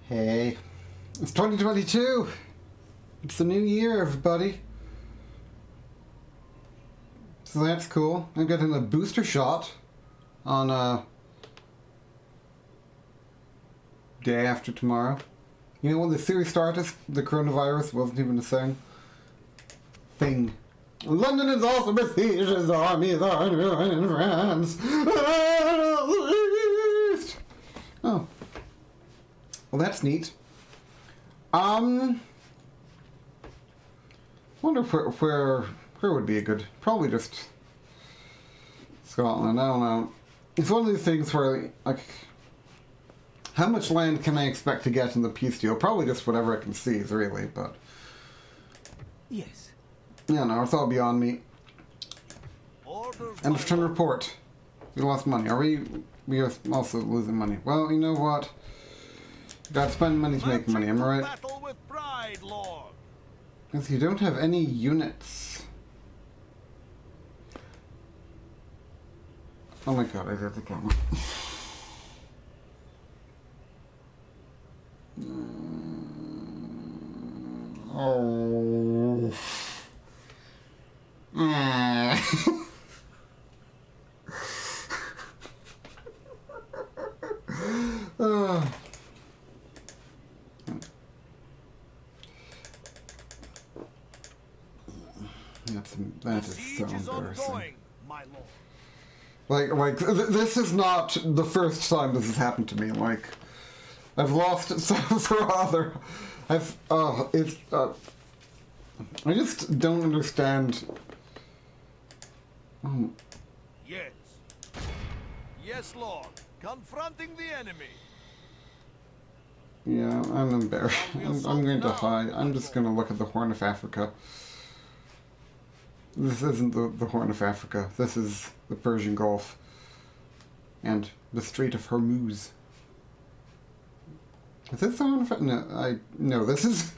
Hey, it's 2022. It's the new year, everybody. So that's cool. I'm getting a booster shot on day after tomorrow. You know, when the series started, the coronavirus wasn't even a thing. London is also besieged as armies are in France. Oh. Well, that's neat. Wonder where would be a good... Probably just Scotland, I don't know. It's one of these things where, like, how much land can I expect to get in the peace deal? Probably just whatever I can seize, really, but... Yes. Yeah, no, it's all beyond me. And return report. We lost money. Are we... We are also losing money. Well, you know what? Gotta spend money to make money, am I right? Because you don't have any units. Oh my god, I did the camera. Oh. That is so embarrassing. Like this is not the first time this has happened to me. Like, I've lost it for other. I just don't understand. Yes. Yes, Lord. Confronting the enemy. Yeah, I'm embarrassed. I'm going to hide. I'm just going to look at the Horn of Africa. This isn't the Horn of Africa. This is the Persian Gulf. And the Strait of Hormuz. Is this the Horn of Africa? No, this is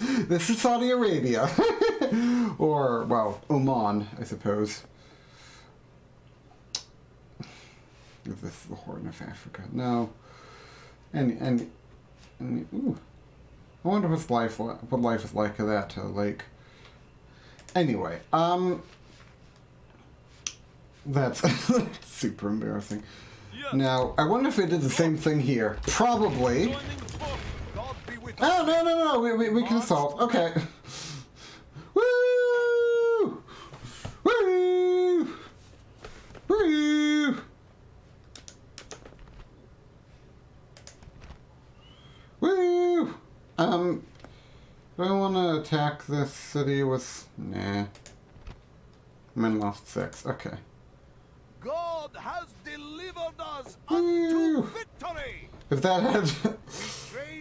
Saudi Arabia. Or, well, Oman, I suppose. Is this the Horn of Africa? No. Ooh. I wonder what life is like at that lake. Anyway, that's super embarrassing. Yes. Now, I wonder if they did the same thing here. Probably. Oh, no, we can assault. Okay. Woo! Woo! Woo! Woo! Do I want to attack this city with... Nah. Men lost 6. Okay. God has delivered us unto victory. If that had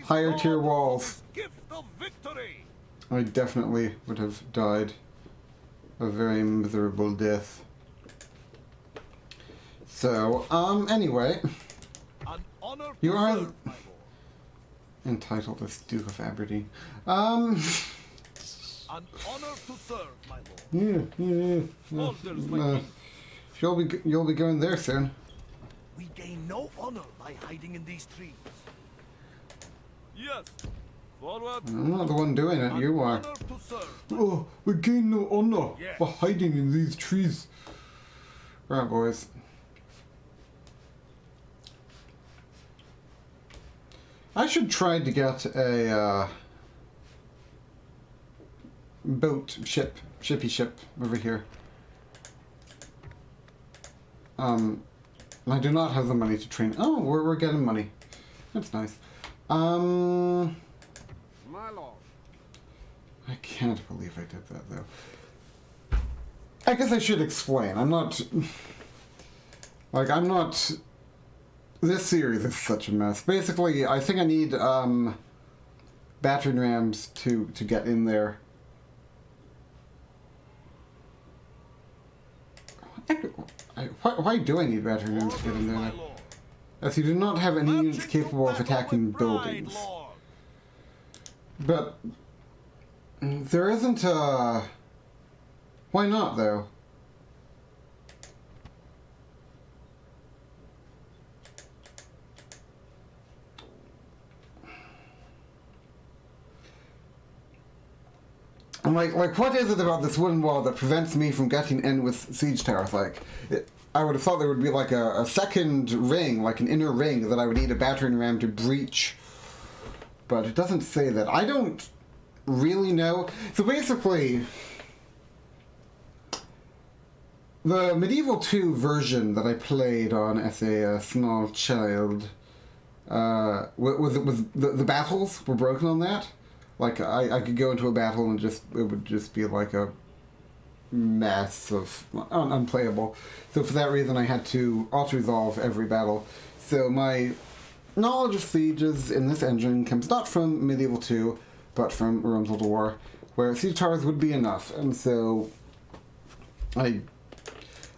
higher tier walls, gift of victory. I definitely would have died a very miserable death. So, anyway. An honor you to are serve, my lord. Entitled as Duke of Aberdeen. An honor to serve, my lord. You'll be going there soon. We gain no honor by hiding in these trees. Yes. Forward. I'm not the one doing it, you are. Oh, we gain no honor by hiding in these trees. Right, boys. I should try to get a shippy ship over here. I do not have the money to train. Oh, we're getting money. That's nice. My lord. I can't believe I did that though. I guess I should explain. I'm not. This series is such a mess. Basically, I think I need battering rams to get in there. Why do I need battering rams to get in there? As you do not have any units capable of attacking buildings. But there isn't a... Why not, though? like, what is it about this wooden wall that prevents me from getting in with siege towers? Like, I would have thought there would be like a second ring, like an inner ring, that I would need a battering ram to breach. But it doesn't say that. I don't really know. So basically, the Medieval 2 version that I played on as a small child, the battles were broken on that. Like, I could go into a battle and it would just be like a mess of unplayable. So for that reason I had to auto-resolve every battle. So my knowledge of sieges in this engine comes not from Medieval 2, but from Rome's Total War, where siege towers would be enough. And so I've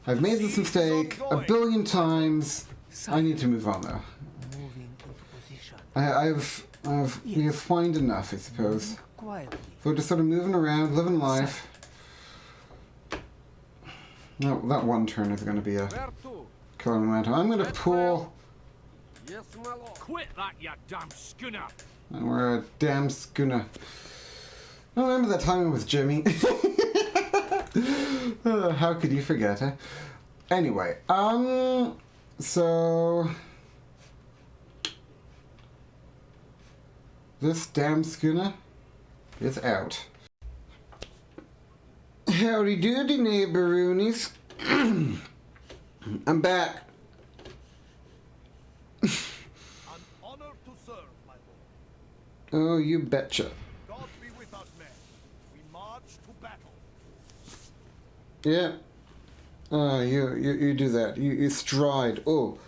made this mistake a billion times. I need to move on though. We have whined enough, I suppose. So we're just sort of moving around, living life. No, that one turn is going to be a killer momentum. I'm going to pull. Quit that, you damn schooner! And we're a damn schooner. I remember that time with Jimmy. How could you forget, eh? Anyway, so this damn schooner is out. Howdy doody, neighboroonies. I'm back. An honor to serve, my lord. Oh, you betcha. God be with us, men. We march to battle. Yeah. You do that. You stride. Ooh.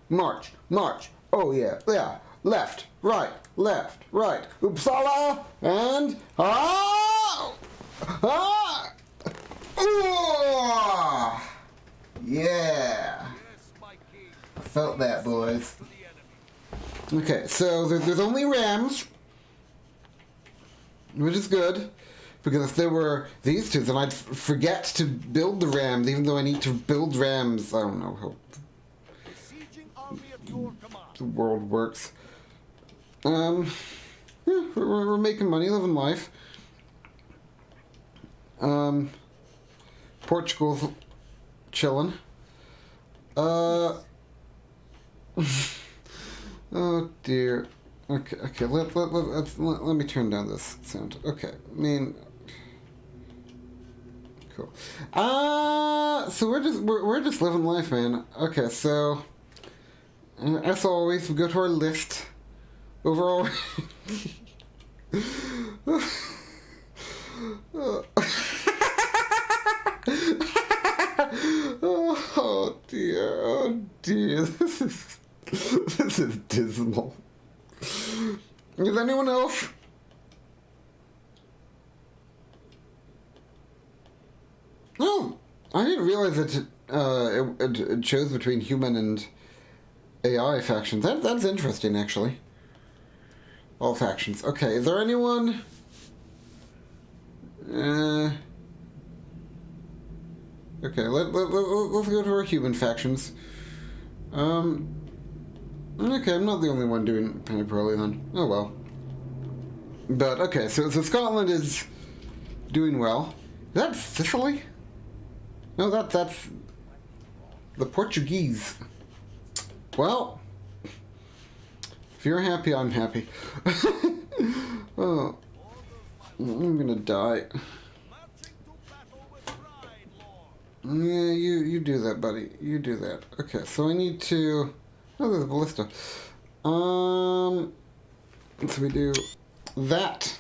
March. Oh, yeah. Left, right. Uppsala, and yeah. I felt that, boys. Okay, so there's only rams, which is good, because if there were these two, then I'd forget to build the rams, even though I need to build rams. I don't know how the world works. Yeah, we're making money, living life. Portugal's chilling. Oh dear. Okay. Let me turn down this sound. Okay. I mean, cool. So we're just living life, man. Okay. So as always, we go to our list. Overall. Oh dear, this is dismal. Is anyone else? Oh, I didn't realize that it chose between human and AI factions. That's interesting, actually. All factions. Okay, is there anyone? Okay, let's go to our human factions. Okay, I'm not the only one doing kind of poorly then. Oh well. But okay, so Scotland is doing well. Is that Sicily? No, that's the Portuguese. Well, if you're happy, I'm happy. Oh, I'm gonna die. Yeah, you do that, buddy. You do that. Okay, so I need to. Oh, there's a ballista. So we do that,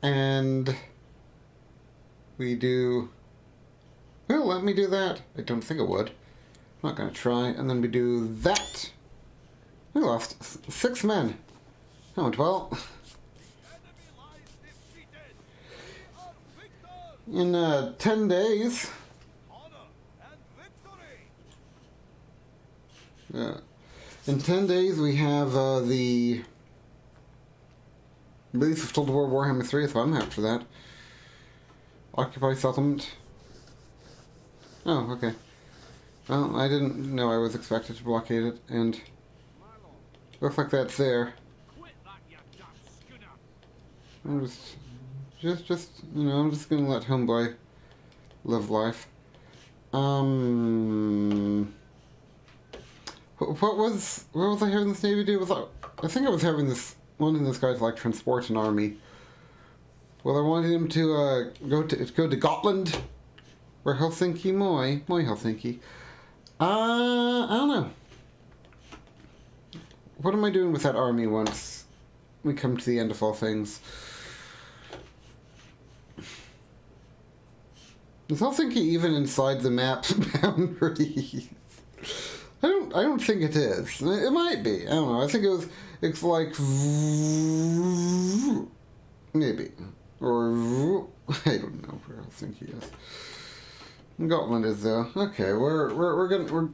and we do. Well, let me do that. I don't think it would. I'm not gonna try. And then we do that. We lost 6 men. Oh, well. In 10 days. Yeah. In 10 days we have the release of Total War Warhammer 3, so I'm happy for that. Occupy settlement. Oh, okay. Well, I didn't know I was expected to blockade it, and looks like that's there. I'm just, you know, I'm just gonna let Homeboy live life. What was I having this Navy do? I think I was having wanting this guy to like transport an army. Well, I wanted him to go to Gotland, or Helsinki, Moi Helsinki. I don't know. What am I doing with that army once we come to the end of all things? Is Helsinki even inside the map's boundaries? I don't think it is. It might be. I don't know. I think it's like maybe, or I don't know where Helsinki is. Gotland is though. Okay, we're gonna.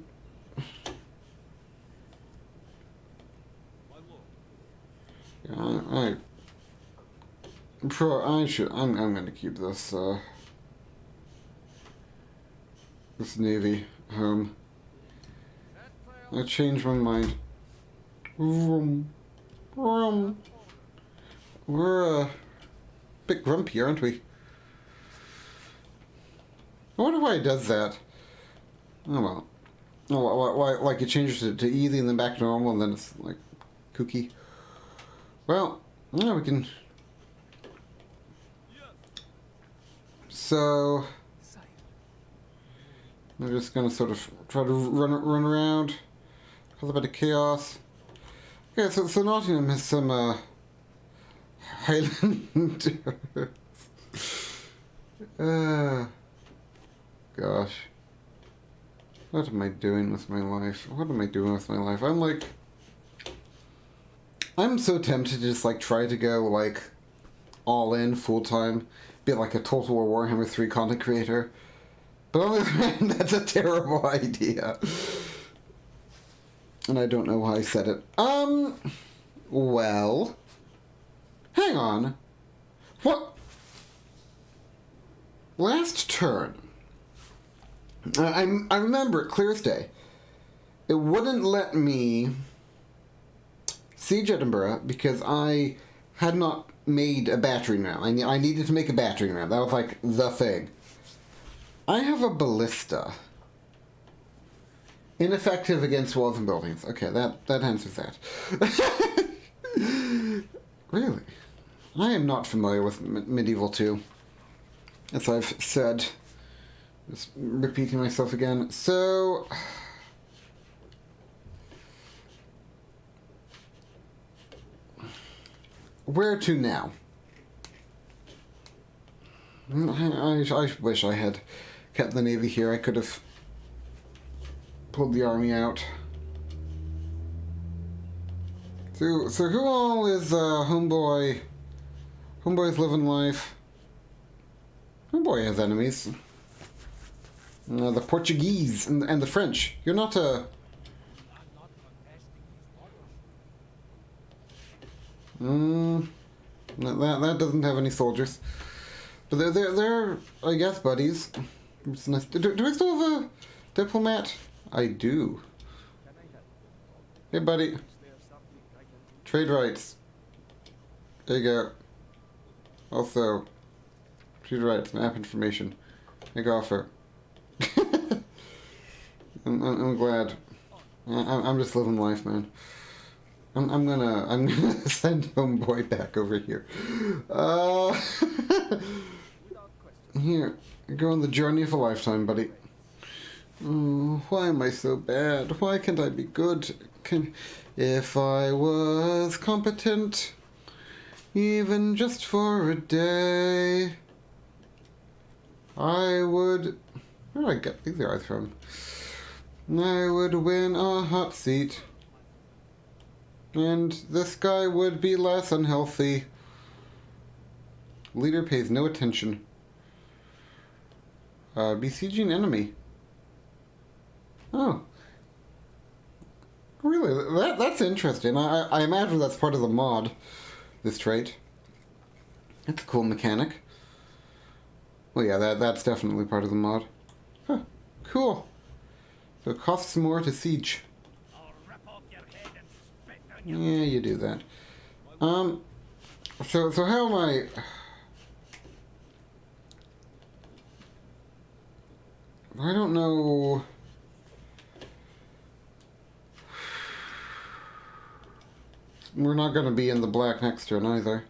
Yeah, I'm gonna keep this this Navy home. I changed my mind. We're a bit grumpy, aren't we? I wonder why it does that. Oh well. Oh, why like it changes to easy and then back to normal and then it's like kooky. Well, yeah, we can. So I'm just gonna sort of try to run around, cause a bit of chaos. Okay, so Nottingham has some Highlanders. Gosh, what am I doing with my life? What am I doing with my life? I'm so tempted to just like try to go like all in full time, be like a Total War Warhammer 3 content creator. But on the other hand, that's a terrible idea. And I don't know why I said it. Well, hang on. What? Last turn, I remember it clear as day. It wouldn't let me siege Edinburgh because I had not made a battering ram. I needed to make a battering ram. That was like the thing. I have a ballista. Ineffective against walls and buildings. Okay, that answers that. Really? I am not familiar with Medieval 2. As I've said. Just repeating myself again. So where to now? I wish I had kept the Navy here. I could have pulled the army out. So who all is Homeboy? Homeboy's living life. Homeboy has enemies. The Portuguese and the French. You're not a... that doesn't have any soldiers. But they're I guess, buddies. It's nice. Do we still have a diplomat? I do. Hey, buddy. Trade rights. There you go. Also, trade rights, map information. Make offer. I'm glad. I'm just living life, man. I'm gonna send Homeboy back over here. Here, go on the journey of a lifetime, buddy. Oh, why am I so bad? Why can't I be good? If I was competent, even just for a day, I would... Where did I get these guys from? I would win a hot seat. And this guy would be less unhealthy. Leader pays no attention. Besieging enemy. Oh. Really? That's interesting. I imagine that's part of the mod, this trait. That's a cool mechanic. Well, yeah, that's definitely part of the mod. Huh. Cool. So it costs more to siege. I'll rip off your head and spit on you. Yeah, you do that. So how am I... I don't know... We're not going to be in the black next turn either.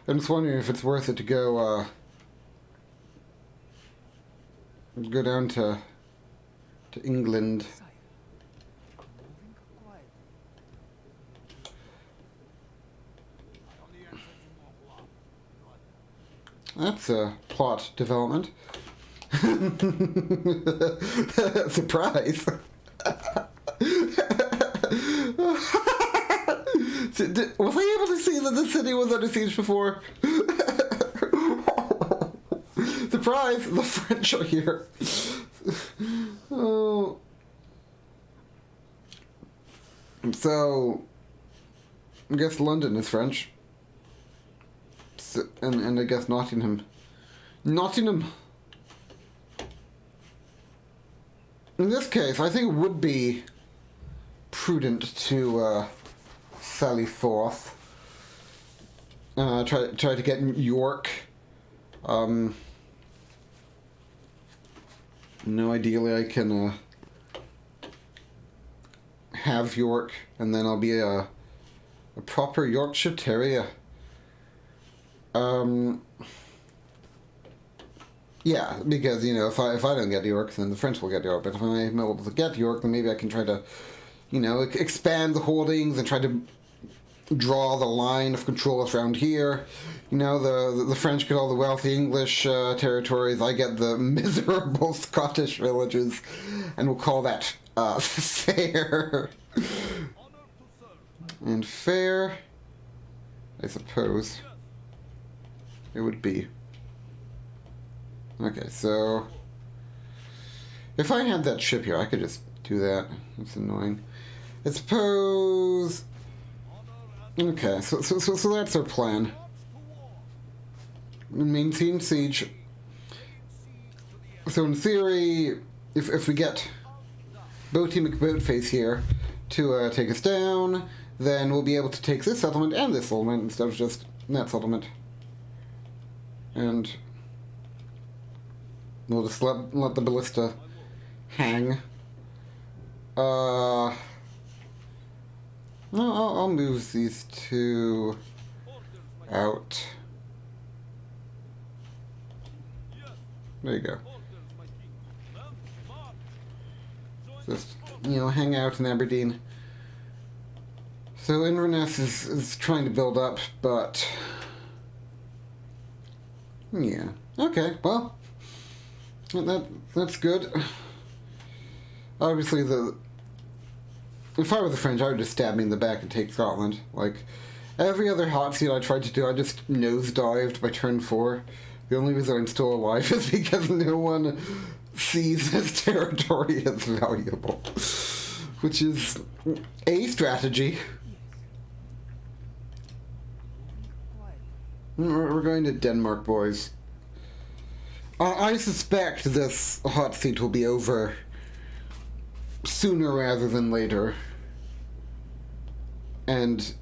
I'm just wondering if it's worth it to go down to England. That's a plot development. Surprise. Was I able to see that the city was under siege before? Surprise! The French are here. Oh. So, I guess London is French. So, and I guess Nottingham. Nottingham! In this case, I think it would be prudent to sally forth. Try to get York. No, ideally I can have York, and then I'll be a proper Yorkshire Terrier. Yeah, because, you know, if I don't get York, then the French will get York. But if I'm able to get York, then maybe I can try to, you know, expand the holdings and try to draw the line of control around here. You know, the French get all the wealthy English territories. I get the miserable Scottish villages, and we'll call that fair. And fair, I suppose it would be. Okay, so if I had that ship here, I could just do that. That's annoying. I suppose. Okay, so that's our plan. Maintain siege. So in theory, if we get Boaty McBoatface here to take us down, then we'll be able to take this settlement and this settlement instead of just that settlement. And we'll just let the ballista hang. No, I'll move these two out. There you go. Just, you know, hang out in Aberdeen. So Inverness is trying to build up, but yeah. Okay, well, that's good. Obviously, if I were the French, I would just stab me in the back and take Scotland. Like, every other Hotseat I tried to do, I just nosedived by turn 4. The only reason I'm still alive is because no one sees this territory as valuable. Which is a strategy. We're going to Denmark, boys. I suspect this Hotseat will be over sooner rather than later. And,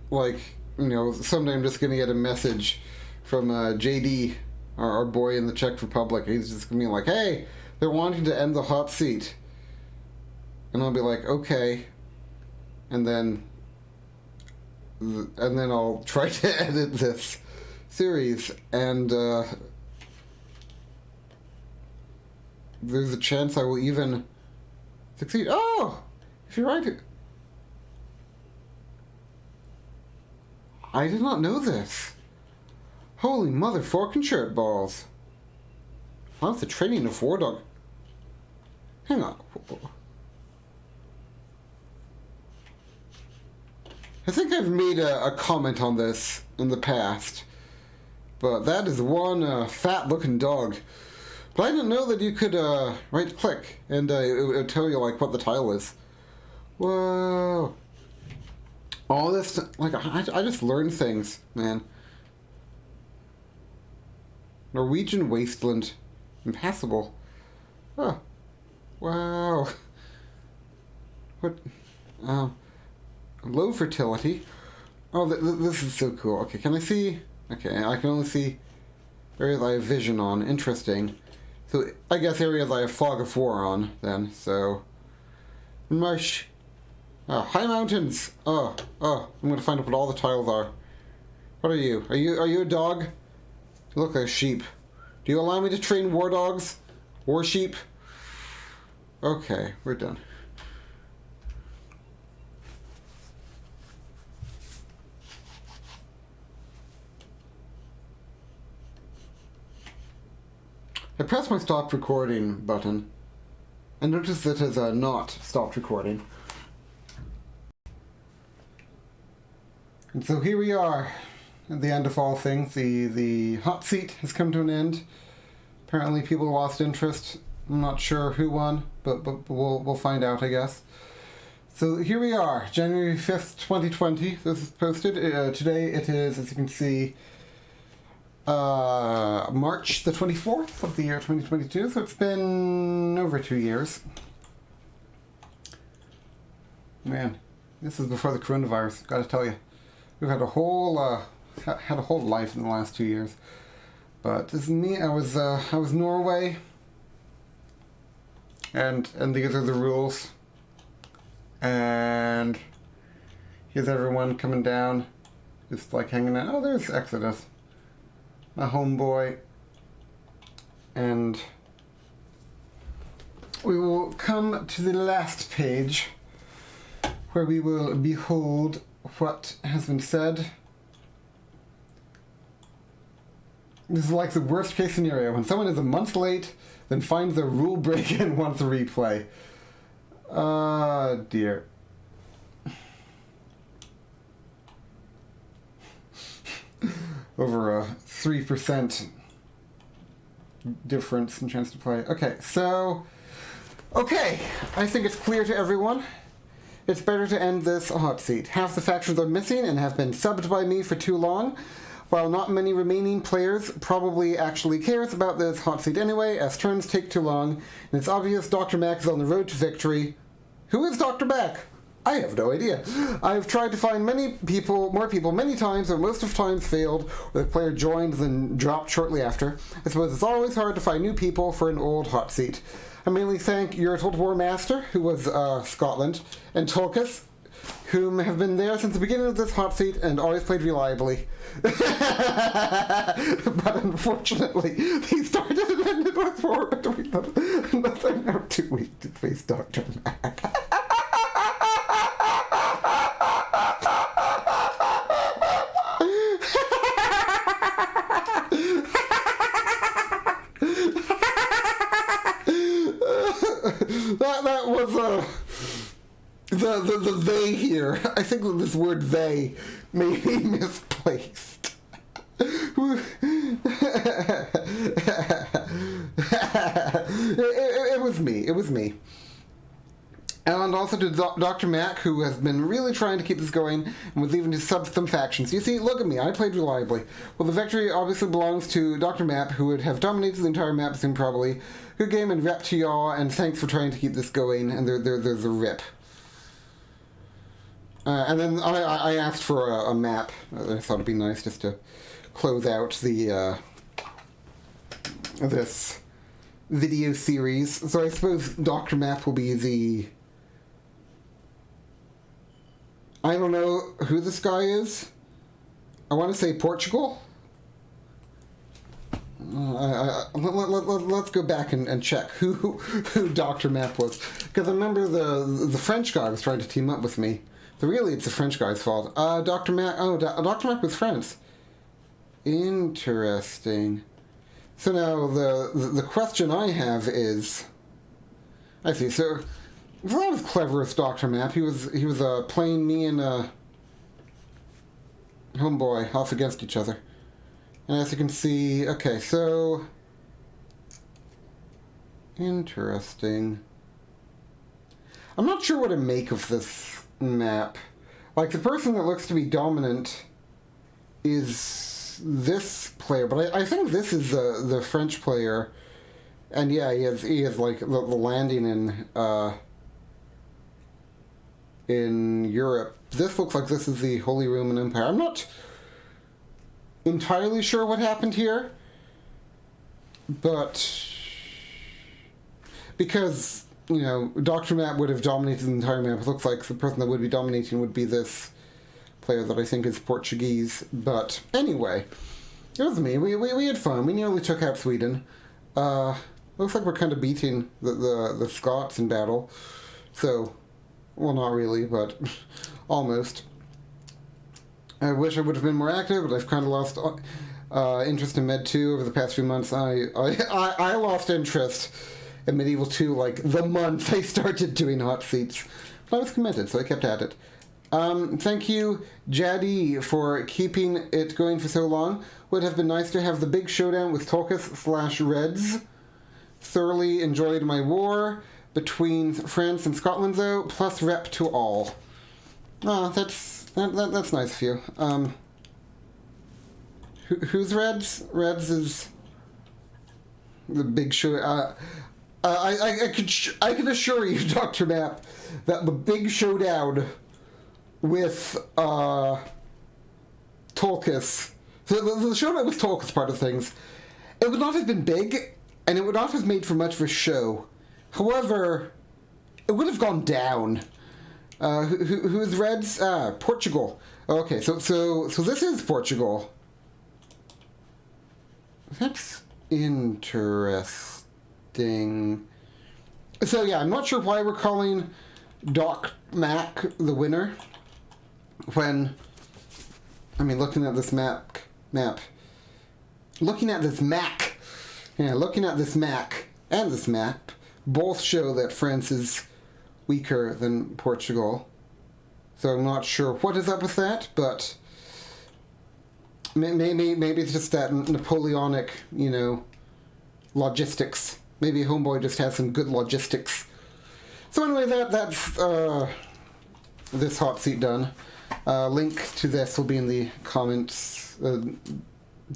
like, you know, someday I'm just going to get a message from JD, our boy in the Czech Republic. He's just going to be like, hey, they're wanting to end the Hotseat. And I'll be like, okay. And then I'll try to edit this series. And there's a chance I will even succeed. Oh! If you're right. I did not know this. Holy mother fork and shirt balls. How's the training of War Dog? Hang on. I think I've made a comment on this in the past. But that is one fat looking dog. But I didn't know that you could right click and it would tell you like what the tile is. Whoa. All this, like, I just learned things, man. Norwegian wasteland. Impassable. Oh. Wow. What? Low fertility. Oh, this is so cool. Okay, can I see? Okay, I can only see areas I have vision on. Interesting. So, I guess areas I have fog of war on, then. So, marsh. Oh, high mountains. Oh, I'm gonna find out what all the tiles are. What are you? Are you a dog? You look like a sheep. Do you allow me to train war dogs? War sheep? Okay, we're done. I pressed my stop recording button and noticed it has not stopped recording. And so here we are at the end of all things. The hot seat has come to an end. Apparently people lost interest. I'm not sure who won, but we'll find out, I guess. So here we are, January 5th, 2020. This is posted. Today it is, as you can see, March the 24th of the year 2022, so it's been over 2 years. Man, this is before the coronavirus, gotta tell you. We've had a whole life in the last 2 years. But this is me. I was Norway, and these are the rules. And here's everyone coming down, just like hanging out. Oh, there's Exodus, my homeboy. And we will come to the last page, where we will behold what has been said. This is like the worst case scenario, when someone is a month late, then finds a rule break and wants a replay. Dear. Over a 3% difference in chance to play. Okay, so... Okay, I think it's clear to everyone. It's better to end this hot seat. Half the factions are missing and have been subbed by me for too long. While not many remaining players probably actually cares about this hot seat anyway, as turns take too long, and it's obvious Dr. Mac is on the road to victory. Who is Dr. Mac? I have no idea. I've tried to find more people many times, but most of the times failed, or the player joined then dropped shortly after. I suppose it's always hard to find new people for an old hot seat. I mainly thank your Total War Master, who was Scotland, and Tulkas, whom have been there since the beginning of this hot seat and always played reliably. But unfortunately, they started and ended with war between them, and they're now too weak to face Dr. Mac. That was the they here. I think that this word they may be misplaced. It was me. It was me. And also to Dr. Mac, who has been really trying to keep this going and was even to sub some factions. You see, look at me, I played reliably. Well, the victory obviously belongs to Dr. Map, who would have dominated the entire map soon probably. Good game and rep to y'all, and thanks for trying to keep this going, and there's a rip. And then I asked for a map. I thought it'd be nice just to close out the this video series. So I suppose Dr. Map will be the... I don't know who this guy is. I want to say Portugal. Let's go back and check who Dr. Map was. Because I remember the French guy was trying to team up with me. So really it's the French guy's fault. Dr. Map... Oh, Dr. Map was France. Interesting. So now the question I have is... I see, so... That was clever as Dr. Map. He was playing me and homeboy off against each other. And as you can see, okay, so... Interesting. I'm not sure what to make of this map. Like, the person that looks to be dominant is this player, but I think this is the French player. And yeah, he has like the landing in in Europe. This looks like this is the Holy Roman Empire. I'm not entirely sure what happened here, but because, you know, Dr. Map would have dominated the entire map, it looks like the person that would be dominating would be this player that I think is Portuguese. But anyway, it was me. We had fun. We nearly took out Sweden. Looks like we're kind of beating the Scots in battle. So, well, not really, but almost. I wish I would have been more active, but I've kind of lost interest in Med 2 over the past few months. I lost interest in Medieval 2 like the month I started doing Hotseats. But I was committed, so I kept at it. Thank you, Jaddy, for keeping it going for so long. Would have been nice to have the big showdown with Tulkas/Reds. Thoroughly enjoyed my war between France and Scotland, though, plus rep to all. Oh, that's nice of you. Who's Reds? Reds is the big show. I can assure you, Dr. Map, that the big showdown with Tulkas, the showdown with Tulkas part of things, it would not have been big, and it would not have made for much of a show. However, it would have gone down. Who is Reds? Portugal. Okay, so this is Portugal. That's interesting. So yeah, I'm not sure why we're calling Doc Mac the winner. When, I mean, looking at this map, looking at this Mac and this map, both show that France is weaker than Portugal. So I'm not sure what is up with that, but maybe it's just that Napoleonic, you know, logistics. Maybe Homeboy just has some good logistics. So anyway, that's this hot seat done. Link to this will be in the comments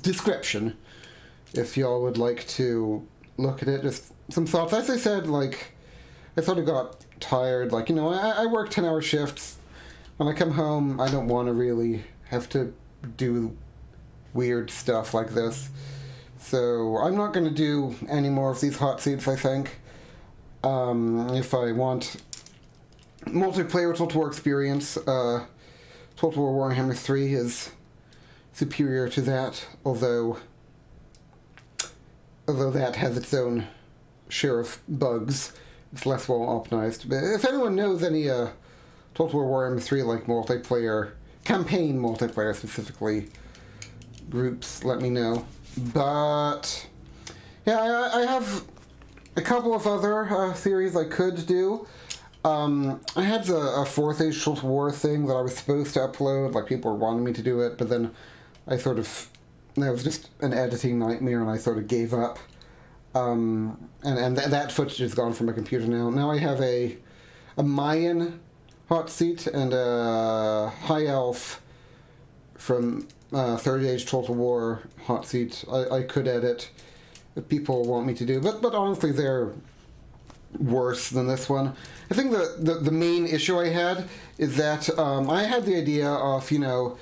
description if y'all would like to look at it. Just some thoughts. As I said, like, I sort of got tired. Like, you know, I work 10-hour shifts. When I come home, I don't want to really have to do weird stuff like this. So I'm not going to do any more of these hot seats, I think. If I want multiplayer Total War experience, Total War Warhammer 3 is superior to that, although that has its own share of bugs. It's less well optimized. But if anyone knows any Total War Warhammer 3 like multiplayer, campaign multiplayer specifically, groups, let me know. But yeah, I have a couple of other theories I could do. I had a 4th Age Total War thing that I was supposed to upload, like people were wanting me to do it, but then that was just an editing nightmare and I sort of gave up. And that footage is gone from my computer now. Now I have a Mayan hot seat and a High Elf from 3rd Age Total War hot seat I could edit if people want me to do, but honestly they're worse than this one. I think the main issue I had is that I had the idea of, you know,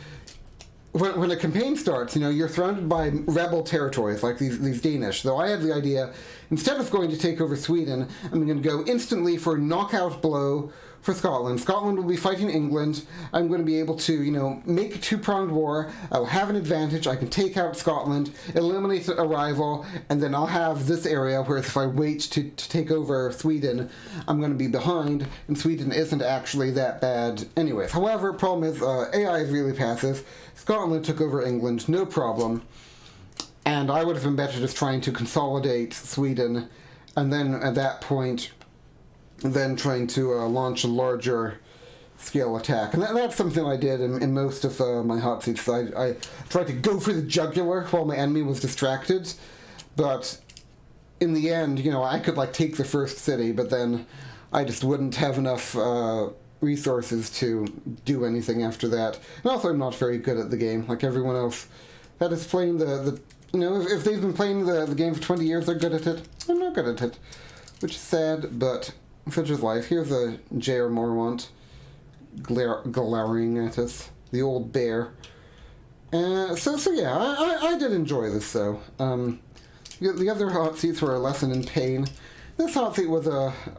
when a campaign starts, you know, you're surrounded by rebel territories like these Danish. So I had the idea, instead of going to take over Sweden, I'm going to go instantly for a knockout blow for Scotland. Scotland will be fighting England. I'm going to be able to, you know, make a two-pronged war. I'll have an advantage. I can take out Scotland, eliminate a rival, and then I'll have this area, whereas if I wait to take over Sweden, I'm going to be behind, and Sweden isn't actually that bad anyways. However, problem is, AI is really passive. Scotland took over England, no problem. And I would have been better just trying to consolidate Sweden, and then at that point, then trying to launch a larger scale attack. And that's something I did in most of my hot seats. I tried to go for the jugular while my enemy was distracted, but in the end, you know, I could like take the first city, but then I just wouldn't have enough resources to do anything after that. And also, I'm not very good at the game, like everyone else that is playing the you know, if they've been playing the game for 20 years, they're good at it. I'm not good at it, which is sad, but such is life. Here's a J.R. Mormont glowering at us. The old bear. So yeah, I did enjoy this, though. The other hot seats were a lesson in pain. This hot seat was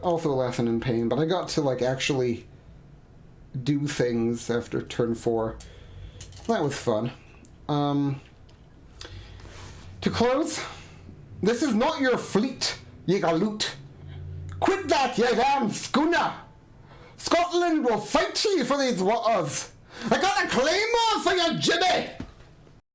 also a lesson in pain, but I got to, like, actually do things after turn 4. That was fun. To close, this is not your fleet, ye GALUTE. Quit that, ye damn schooner! Scotland will fight ye for these waters! I got a claymore for your Jimmy!